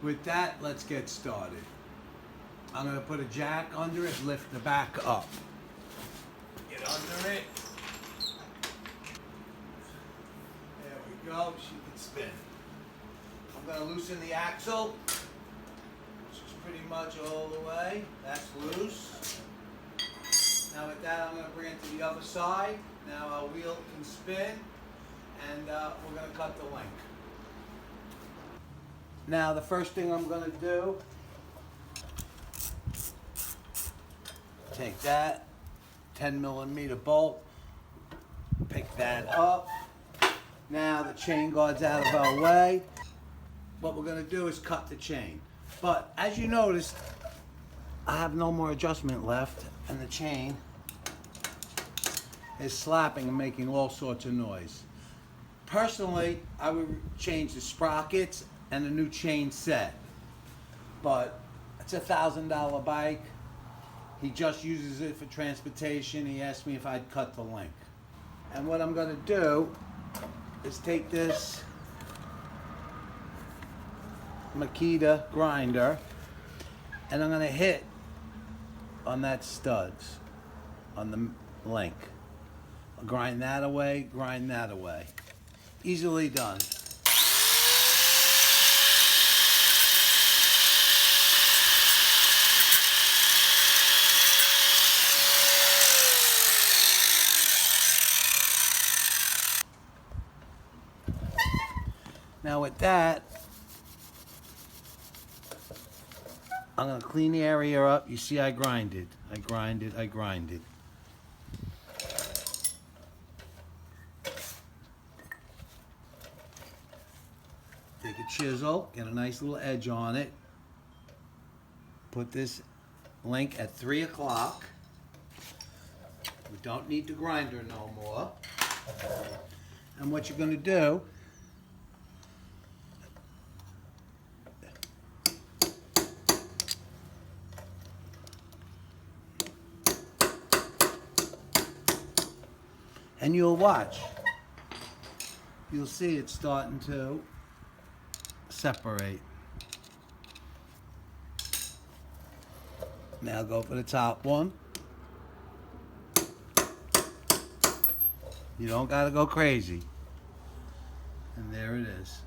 With that, let's get started. I'm going to put a jack under it, lift the back up. Get under it. There we go, she can spin. I'm going to loosen the axle, which is pretty much all the way. That's loose. Now with that, I'm going to bring it to the other side. Now our wheel can spin, and we're going to cut the link. Now the first thing I'm going to do, take that 10mm bolt, pick that up. Now the chain guard's out of our way. What we're going to do is cut the chain. But as you noticed, I have no more adjustment left, and the chain is slapping and making all sorts of noise. Personally, I would change the sprockets and a new chain set. But it's a $1,000 bike. He just uses it for transportation. He asked me if I'd cut the link. And what I'm going to do is take this Makita grinder, and I'm going to hit on that studs on the link. I'll grind that away, grind that away. Easily done. Now with that, I'm going to clean the area up. You see I grinded. I grinded. Take a chisel, get a nice little edge on it. Put this link at 3 o'clock. We don't need the grinder no more. And what you're going to do, and you'll watch. You'll see it's starting to separate. Now go for the top one. You don't gotta go crazy. And there it is.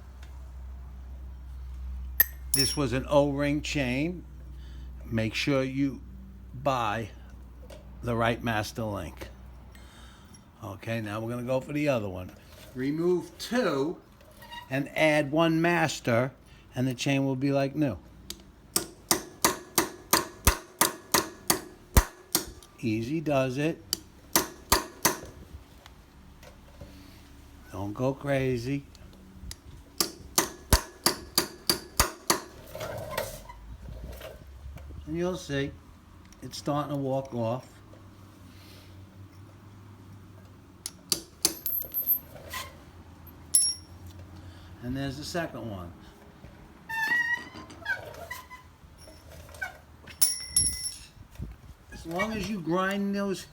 This was an O-ring chain. Make sure you buy the right master link. Okay, now we're going to go for the other one. Remove 2 and add 1 master, and the chain will be like new. Easy does it. Don't go crazy. And you'll see, it's starting to walk off. And there's the second one. As long as you grind those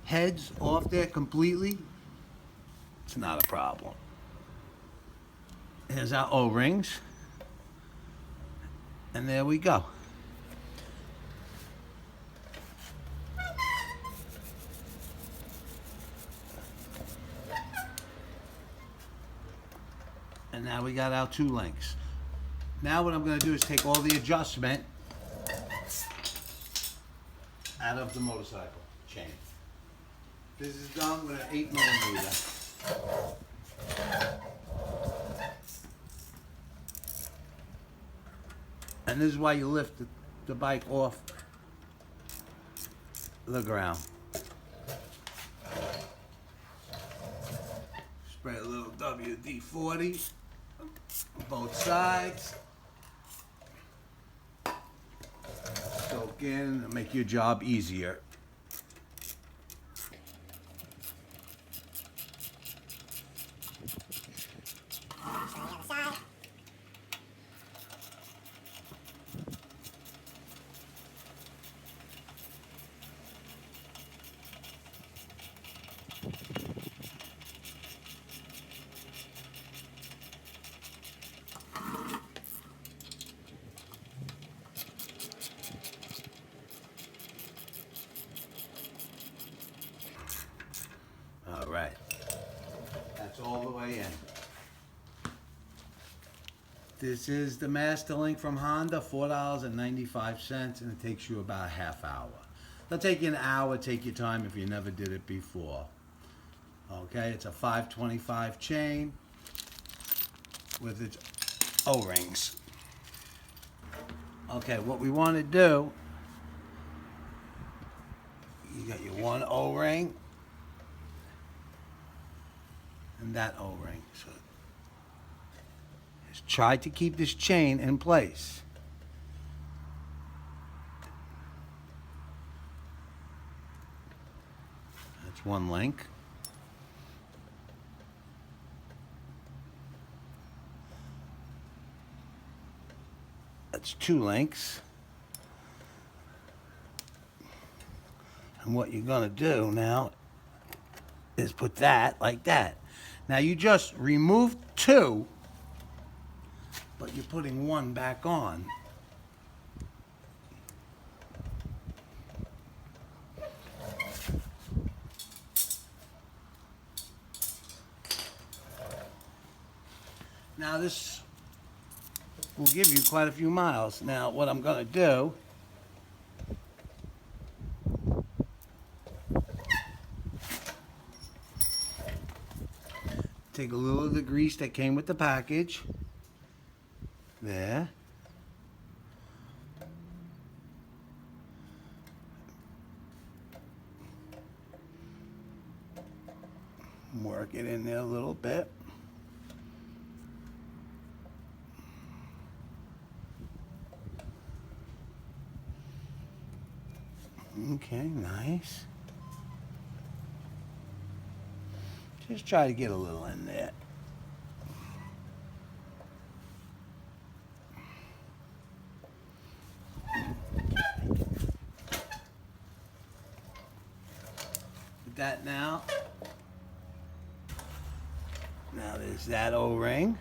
heads off there completely, it's not a problem. Here's our O-rings. And there we go. And now we got our 2 links. Now what I'm going to do is take all the adjustment out of the motorcycle chain. This is done with an 8mm. And this is why you lift the bike off the ground. Spray a little WD-40 both sides. Soak in and make your job easier. This is the Master Link from Honda, $4.95, and it takes you about a half hour. It'll take you an hour, take your time if you never did it before. Okay, it's a 525 chain with its O-rings. Okay, what we want to do, you got your one O-ring and that O-ring. So just try to keep this chain in place. That's one link. That's two links. And what you're going to do now is put that like that. Now you just removed two, but you're putting one back on. Now this will give you quite a few miles. Now what I'm going to do, take a little of the grease that came with the package. There. Work it in there a little bit. Okay, nice. Just try to get a little in there. With that now. Now there's that O-ring.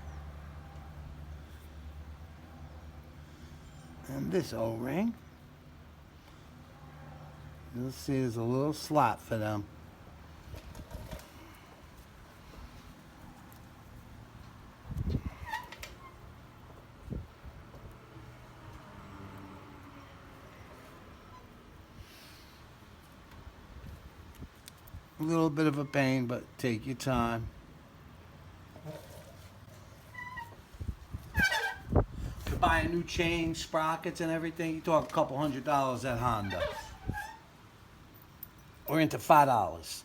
And this O-ring. You'll see there's a little slot for them. A little bit of a pain, but take your time. To buy a new chain, sprockets and everything, you talk a couple $100 at Honda. We're into $5.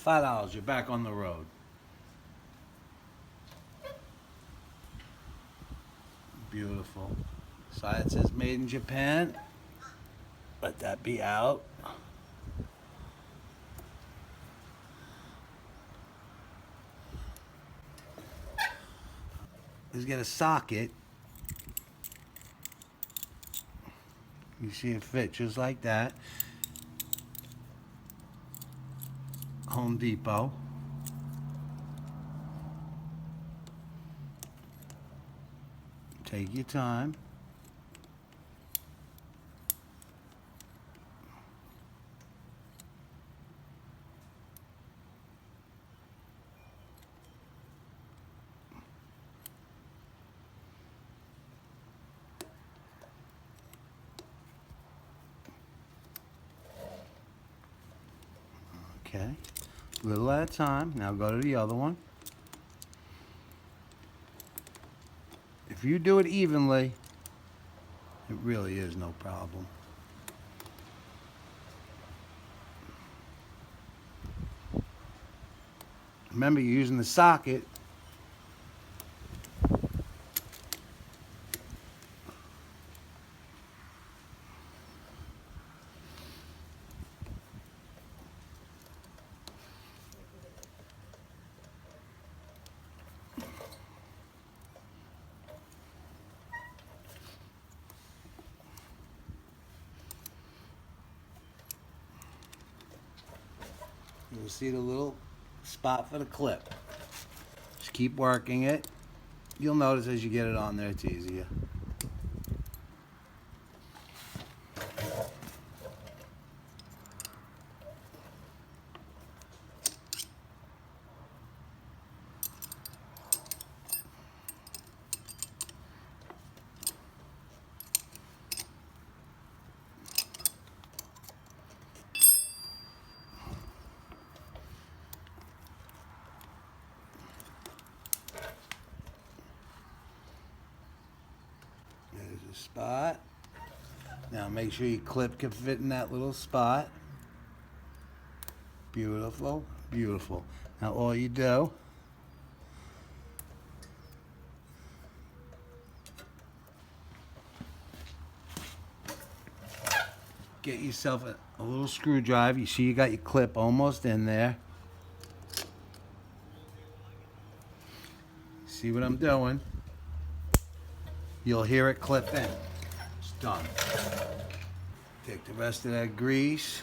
$5, you're back on the road. Beautiful. Side says made in Japan. Let that be out. Let's get a socket. You see it fit just like that. Home Depot. Take your time. Okay, a little at a time. Now go to the other one. If you do it evenly, it really is no problem. Remember, you're using the socket. You'll see the little spot for the clip. Just keep working it. You'll notice as you get it on there, it's easier. spot. Now make sure your clip can fit in that little spot. Beautiful, beautiful. Now all you do, get yourself a little screwdriver. You see you got your clip almost in there. See what I'm doing? You'll hear it clip in. It's done. Take the rest of that grease.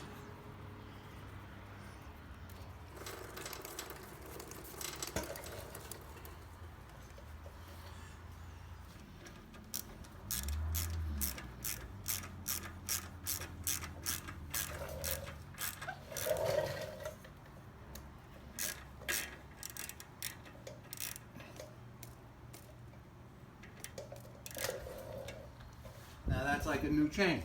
Now that's like a new chain.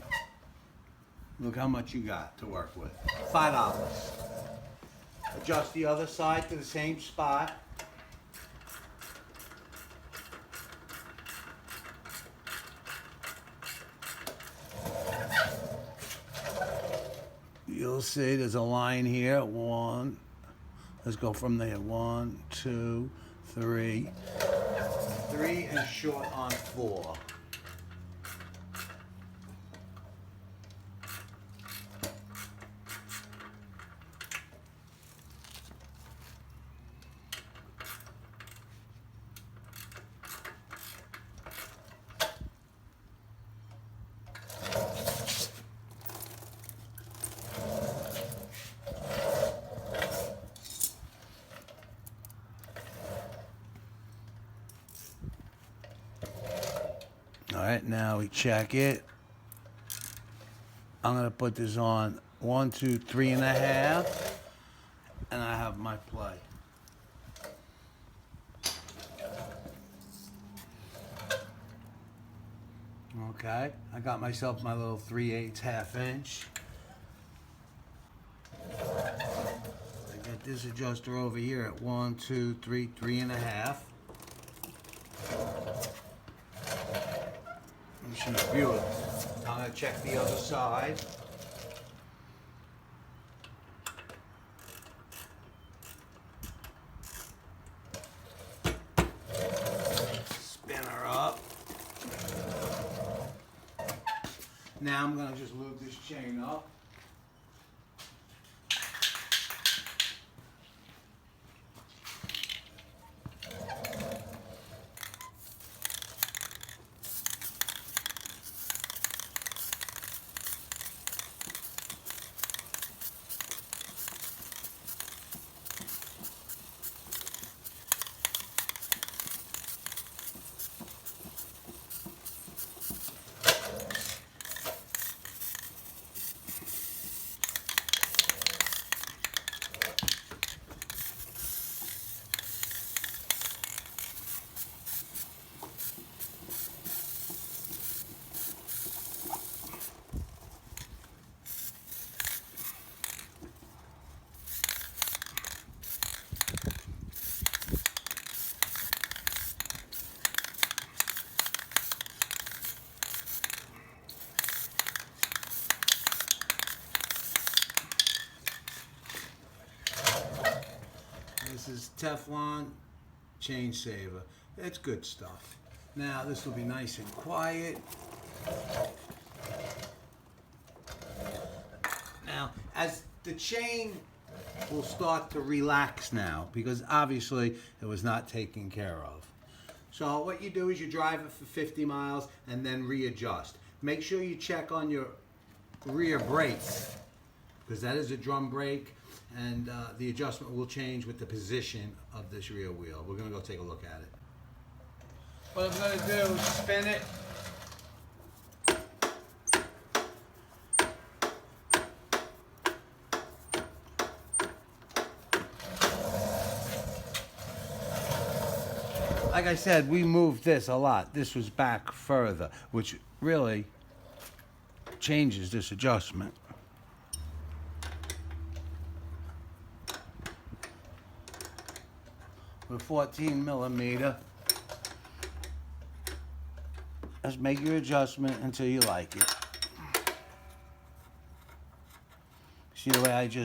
Look how much you got to work with. $5. Adjust the other side to the same spot. You'll see there's a line here. One. Let's go from there. 1, 2, 3. 3 and short on 4. All right, now we check it. I'm gonna put this on 1, 2, 3.5, and I have my play. Okay, I got myself my little 3/8 half-inch. I got this adjuster over here at 1, 2, 3, 3.5. She's beautiful. I'm going to check the other side. Spin her up. Now I'm going to just lube this chain up. This is Teflon chain saver. It's good stuff. Now this will be nice and quiet. Now as the chain will start to relax now, because obviously it was not taken care of. So what you do is you drive it for 50 miles and then readjust. Make sure you check on your rear brakes, because that is a drum brake, and the adjustment will change with the position of this rear wheel. We're going to go take a look at it. What I'm going to do is spin it. Like I said, we moved this a lot. This was back further, which really changes this adjustment. With 14 millimeter, Just make your adjustment until you like it. See the way it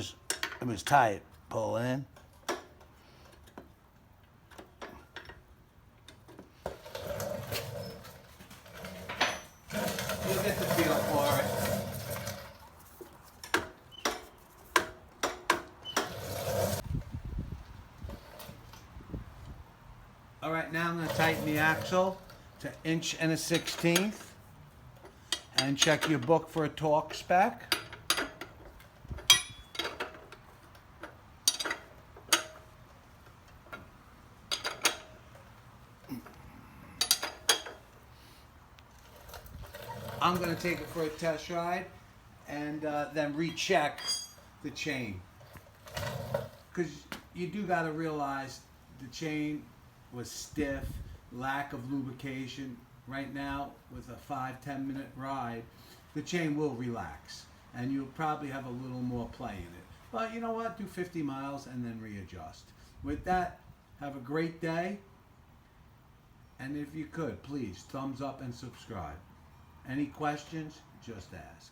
was tight, pull in. You'll get the feel for it. All right, now I'm going to tighten the axle to 1 1/16 and check your book for a torque spec. I'm going to take it for a test ride and then recheck the chain. Because you do got to realize the chain was stiff, lack of lubrication. Right now, with a 5-10 minute ride, the chain will relax and you'll probably have a little more play in it. But you know what? Do 50 miles and then readjust. With that, have a great day. And if you could, please thumbs up and subscribe. Any questions, just ask.